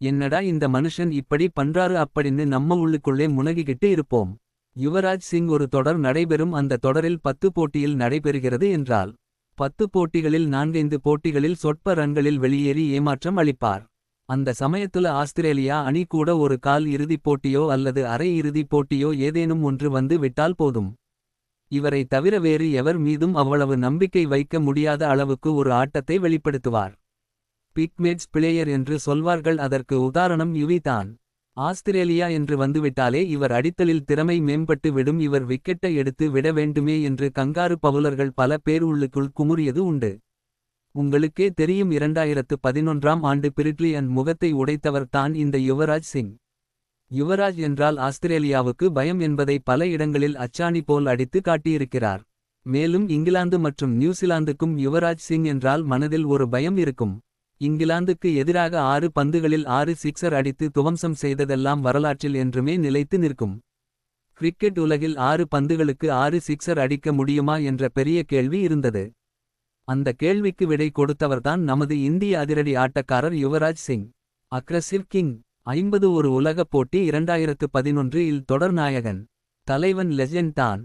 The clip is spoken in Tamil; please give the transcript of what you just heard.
என்னடா இந்த மனுஷன் இப்படி பண்றாரு அப்படின்னு நம்ம உள்ளுக்குள்ளே முனகிக்கிட்டு இருப்போம். யுவராஜ் சிங் ஒரு தொடர் நடைபெறும், அந்த தொடரில் 10 போட்டியில் நடைபெறுகிறது என்றால் 10 போட்டிகளில் 4 போட்டிகளில் சொற்ப ரன்களில் வெளியேறி ஏமாற்றம் அளிப்பார். அந்த சமயத்துல ஆஸ்திரேலியா அணி கூட ஒரு கால் இறுதிப் போட்டியோ அல்லது அரை இறுதிப் போட்டியோ ஏதேனும் ஒன்று வந்து விட்டால் போதும். இவரை தவிர வேறு எவர் மீதும் அவ்வளவு நம்பிக்கை வைக்க முடியாத அளவுக்கு ஒரு ஆட்டத்தை வெளிப்படுத்துவார். பிக்மேட்ஸ் பிளேயர் என்று சொல்வார்கள், அதற்கு உதாரணம் யுவி தான். ஆஸ்திரேலியா என்று வந்துவிட்டாலே இவர் அடித்தலில் திறமை மேம்பட்டு விடும், இவர் விக்கெட்டை எடுத்து விட வேண்டுமே என்று கங்காரு பவுலர்கள் பல பேர் உள்ளுக்குள் குமுறியது உண்டு. உங்களுக்கே தெரியும், 2011ஆம் ஆண்டு பிரிட்லி அண்ட் முகத்தை உடைத்தவர் தான் இந்த யுவராஜ் சிங். யுவராஜ் என்றால் ஆஸ்திரேலியாவுக்கு பயம் என்பதை பல இடங்களில் அச்சாணி போல் அடித்து காட்டியிருக்கிறார். மேலும் இங்கிலாந்து மற்றும் நியூசிலாந்துக்கும் யுவராஜ் சிங் என்றால் மனதில் ஒரு பயம் இருக்கும். இங்கிலாந்துக்கு எதிராக 6 பந்துகளில் 6 சிக்சர் அடித்து துவம்சம் செய்ததெல்லாம் வரலாற்றில் என்றுமே நிலைத்து நிற்கும். கிரிக்கெட் உலகில் 6 பந்துகளுக்கு 6 சிக்சர் அடிக்க முடியுமா என்ற பெரிய கேள்வி இருந்தது. அந்த கேள்விக்கு விடை கொடுத்தவர்தான் நமது இந்திய அதிரடி ஆட்டக்காரர் யுவராஜ் சிங். Aggressive king. 50 ஒரு உலகப் போட்டி 2011 இல் தொடர் நாயகன். தலைவன் லெஜெண்ட் தான்.